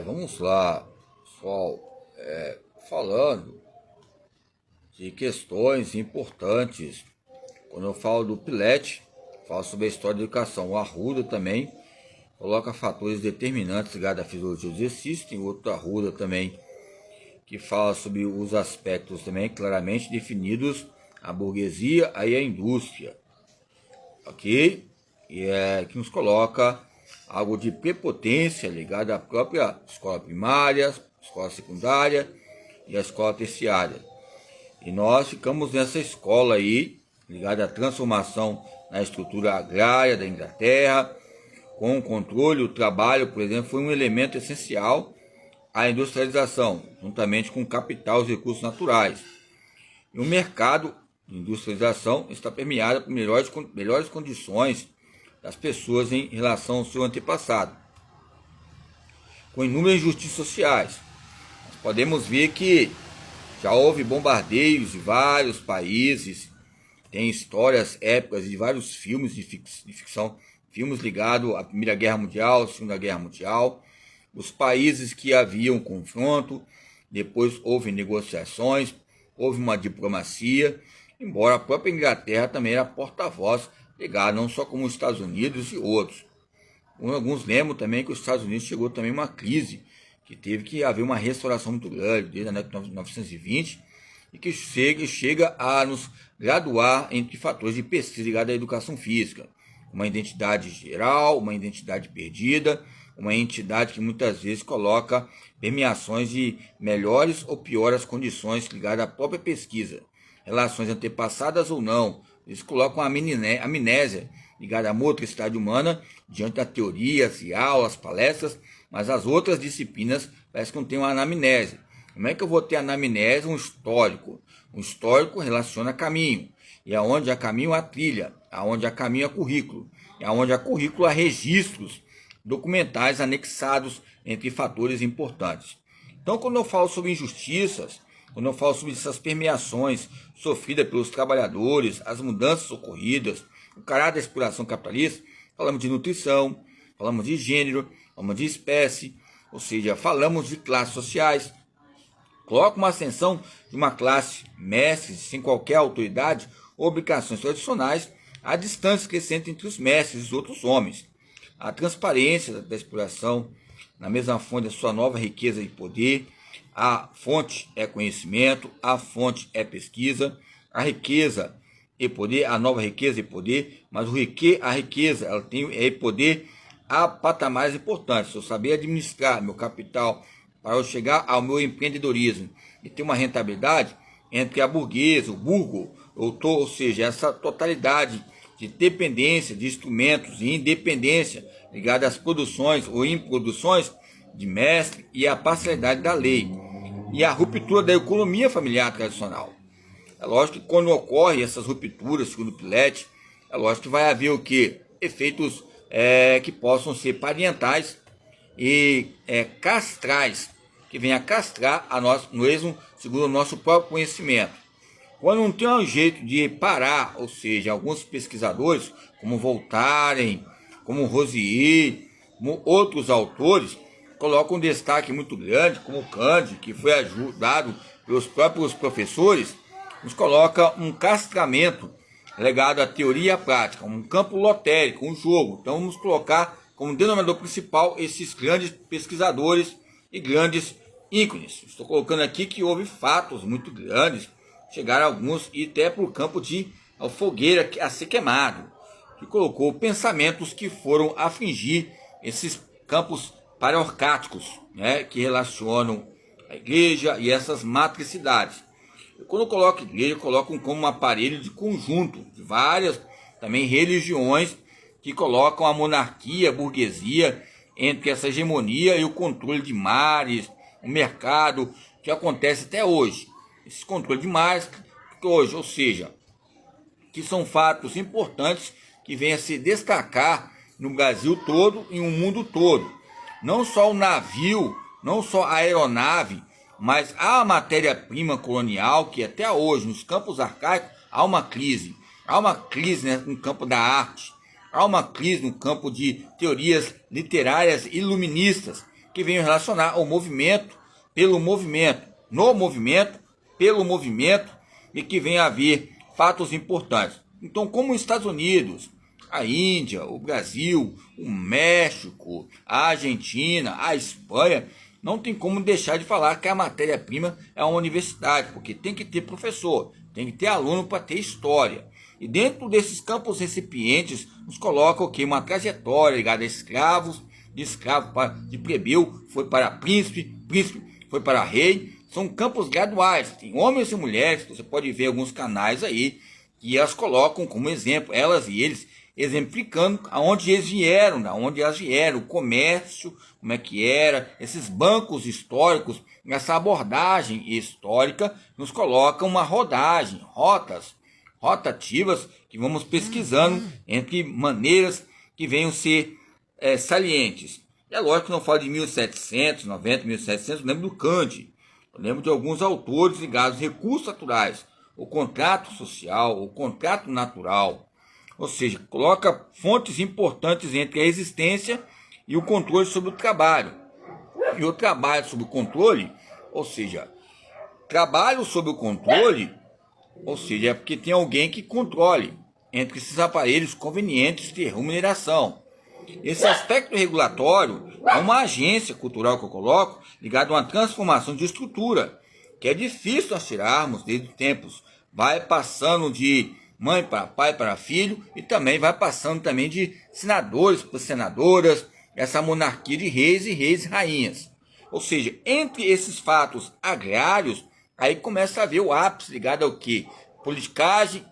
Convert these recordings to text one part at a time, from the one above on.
Vamos lá, pessoal, falando de questões importantes. Quando eu falo do Pillet, falo sobre a história da educação. O Arruda também coloca fatores determinantes ligados à fisiologia do exercício. Tem outro Arruda também que fala sobre os aspectos também claramente definidos, a burguesia e a indústria, ok? Que nos coloca algo de prepotência ligado à própria escola primária, escola secundária e a escola terciária. E nós ficamos nessa escola aí, ligada à transformação na estrutura agrária da Inglaterra, com o controle, o trabalho, por exemplo, foi um elemento essencial à industrialização, juntamente com o capital e os recursos naturais. E o mercado de industrialização está permeado por melhores condições das pessoas em relação ao seu antepassado, com inúmeras injustiças sociais. Nós podemos ver que já houve bombardeios de vários países, tem histórias épicas de vários filmes de ficção, filmes ligados à Primeira Guerra Mundial, à Segunda Guerra Mundial, os países que haviam confronto, depois houve negociações, houve uma diplomacia, embora a própria Inglaterra também era porta-voz, ligada não só como os Estados Unidos e outros. Alguns lembram também que os Estados Unidos chegou também uma crise, que teve que haver uma restauração muito grande, desde a década de 1920, e que chega a nos graduar entre fatores de pesquisa ligados à educação física. Uma identidade geral, uma identidade perdida, uma entidade que muitas vezes coloca permeações de melhores ou piores condições ligadas à própria pesquisa, relações antepassadas ou não. Eles colocam a amnésia ligada à motricidade humana diante das teorias e aulas, palestras, mas as outras disciplinas parece que não tem uma anamnese. Como é que eu vou ter anamnese? Um histórico. Um histórico relaciona caminho. E aonde há caminho há trilha, aonde há caminho há currículo, e aonde há currículo há registros documentais anexados entre fatores importantes. Então, quando eu falo sobre injustiças, quando eu falo sobre essas permeações sofridas pelos trabalhadores, as mudanças ocorridas, o caráter da exploração capitalista, falamos de nutrição, falamos de gênero, falamos de espécie, ou seja, falamos de classes sociais. Coloca uma ascensão de uma classe mestres sem qualquer autoridade ou obrigações tradicionais, a distância crescente entre os mestres e os outros homens. A transparência da exploração, na mesma fonte da sua nova riqueza e poder, a fonte é conhecimento, a fonte é pesquisa, a riqueza e poder, a nova riqueza e poder, mas a riqueza ela tem poder a patamares importantes. Se eu saber administrar meu capital para eu chegar ao meu empreendedorismo e ter uma rentabilidade entre a burguesa, o burgo, ou seja, essa totalidade de dependência de instrumentos e independência ligada às produções ou improduções de mestre e a parcialidade da lei e a ruptura da economia familiar tradicional. É lógico que quando ocorrem essas rupturas, segundo o Pillet, é lógico que vai haver o quê? Efeitos que possam ser parentais e castrais, que venham a castrar a nós mesmo, segundo o nosso próprio conhecimento. Quando não tem um jeito de parar, ou seja, alguns pesquisadores, como Voltaire, como Rosier, como outros autores, colocam um destaque muito grande, como Kant, que foi ajudado pelos próprios professores, nos coloca um castramento legado à teoria e à prática, um campo lotérico, um jogo. Então vamos colocar como denominador principal esses grandes pesquisadores e grandes ícones. Estou colocando aqui que houve fatos muito grandes, chegaram alguns e até para o campo de fogueira a ser queimado, que colocou pensamentos que foram afligir esses campos paraorcáticos, que relacionam a igreja e essas matricidades. E quando eu coloco igreja, eu coloco como um aparelho de conjunto de várias também religiões que colocam a monarquia, a burguesia entre essa hegemonia e o controle de mares, o mercado, que acontece até hoje. Esse controle de mares hoje, ou seja, que são fatos importantes que vêm a se destacar no Brasil todo e no mundo todo. Não só o navio, não só a aeronave, mas a matéria-prima colonial, que até hoje, nos campos arcaicos, há uma crise. Há uma crise no campo da arte, há uma crise no campo de teorias literárias iluministas, que venham relacionar o movimento, pelo movimento, no movimento, pelo movimento, e que venha a haver fatos importantes. Então, como os Estados Unidos, a Índia, o Brasil, o México, a Argentina, a Espanha, não tem como deixar de falar que a matéria-prima é uma universidade, porque tem que ter professor, tem que ter aluno para ter história. E dentro desses campos recipientes, nos coloca o quê? Uma trajetória ligada a escravos, de escravo de plebeu, foi para príncipe, príncipe foi para rei. São campos graduais, tem homens e mulheres, você pode ver alguns canais aí, que elas colocam como exemplo, elas e eles, exemplificando aonde eles vieram, da onde elas vieram, o comércio, como é que era, esses bancos históricos, essa abordagem histórica nos coloca uma rodagem, rotativas que vamos pesquisando entre maneiras que venham ser salientes. É lógico que não falo de 1790, 1700, eu lembro do Kant, eu lembro de alguns autores ligados a recursos naturais, o contrato social, o contrato natural, ou seja, coloca fontes importantes entre a existência e o controle sobre o trabalho. E o trabalho sobre o controle, ou seja, trabalho sobre o controle, ou seja, é porque tem alguém que controle entre esses aparelhos convenientes de remuneração. Esse aspecto regulatório é uma agência cultural que eu coloco ligada a uma transformação de estrutura, que é difícil nós tirarmos desde os tempos. Vai passando de mãe para pai para filho e também vai passando também de senadores para senadoras, essa monarquia de reis e rainhas. Ou seja, entre esses fatos agrários, aí começa a haver o ápice ligado ao quê? Politicagem,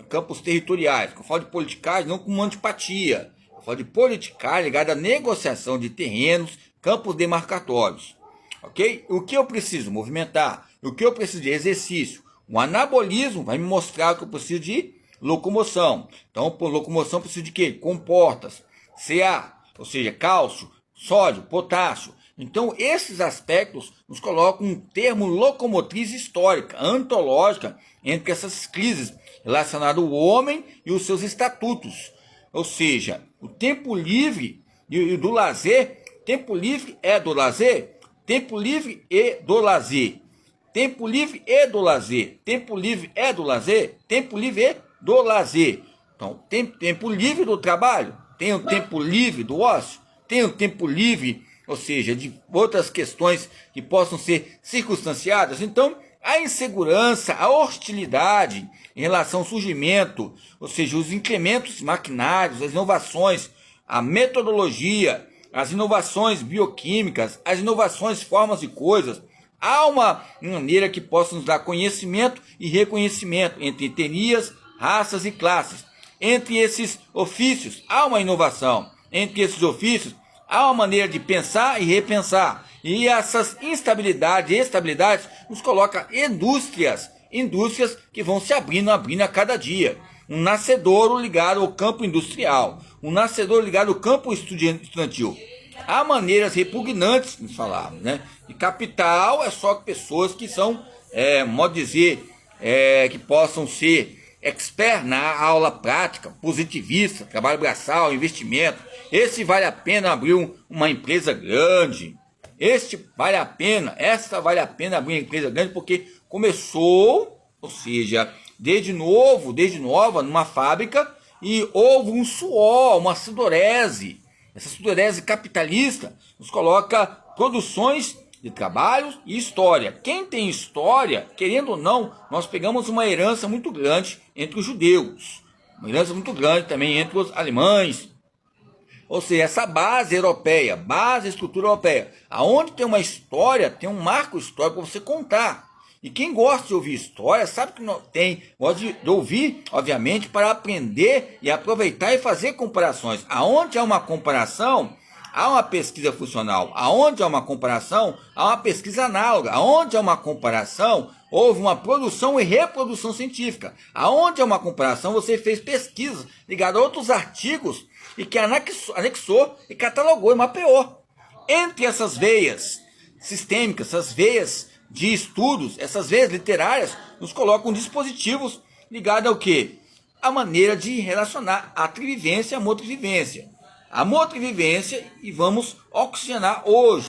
campos territoriais. Eu falo de politicagem não com uma antipatia. Eu falo de politicagem ligada à negociação de terrenos, campos demarcatórios. Ok? O que eu preciso? Movimentar. O que eu preciso de exercício? O anabolismo vai me mostrar que eu preciso de locomoção. Então, por locomoção, eu preciso de quê? Comportas, Ca, ou seja, cálcio, sódio, potássio. Então, esses aspectos nos colocam um termo locomotriz histórica, antológica, entre essas crises relacionadas ao homem e os seus estatutos. Ou seja, o tempo livre e do lazer, tempo livre é do lazer, tempo livre e do lazer. Tempo livre e do lazer. Tempo livre é do lazer. Tempo livre e do lazer. Então, tem tempo livre do trabalho. Tem o tempo livre do ócio. Tem o tempo livre, ou seja, de outras questões que possam ser circunstanciadas. Então, a insegurança, a hostilidade em relação ao surgimento, ou seja, os incrementos maquinários, as inovações, a metodologia, as inovações bioquímicas, as inovações formas de coisas. Há uma maneira que possa nos dar conhecimento e reconhecimento entre etnias, raças e classes. Entre esses ofícios, há uma inovação. Entre esses ofícios, há uma maneira de pensar e repensar. E essas instabilidades e estabilidades nos coloca indústrias que vão se abrindo a cada dia. Um nascedouro ligado ao campo industrial, um nascedouro ligado ao campo estudantil. Há maneiras repugnantes de falar, né? E capital é só pessoas que são, modo de dizer, que possam ser expert na aula prática, positivista, trabalho braçal, investimento. Esse vale a pena abrir uma empresa grande. Essa vale a pena abrir uma empresa grande porque começou, ou seja, desde nova, numa fábrica, e houve um suor, uma sudorese. Essa sudorese capitalista nos coloca produções de trabalhos e história. Quem tem história, querendo ou não, nós pegamos uma herança muito grande entre os judeus, uma herança muito grande também entre os alemães. Ou seja, essa base europeia, base estrutura europeia, aonde tem uma história, tem um marco histórico para você contar. E quem gosta de ouvir história sabe que não tem, gosta de ouvir, obviamente, para aprender e aproveitar e fazer comparações. Aonde há uma comparação, há uma pesquisa funcional. Aonde há uma comparação, há uma pesquisa análoga. Aonde há uma comparação, houve uma produção e reprodução científica. Aonde há uma comparação, você fez pesquisas ligadas a outros artigos e que anexou e catalogou e mapeou. Entre essas veias sistêmicas, essas veias de estudos, essas veias literárias, nos colocam dispositivos ligados ao quê? A maneira de relacionar a trivivência e a motrivivência. A motrivivência, e vamos oxigenar hoje.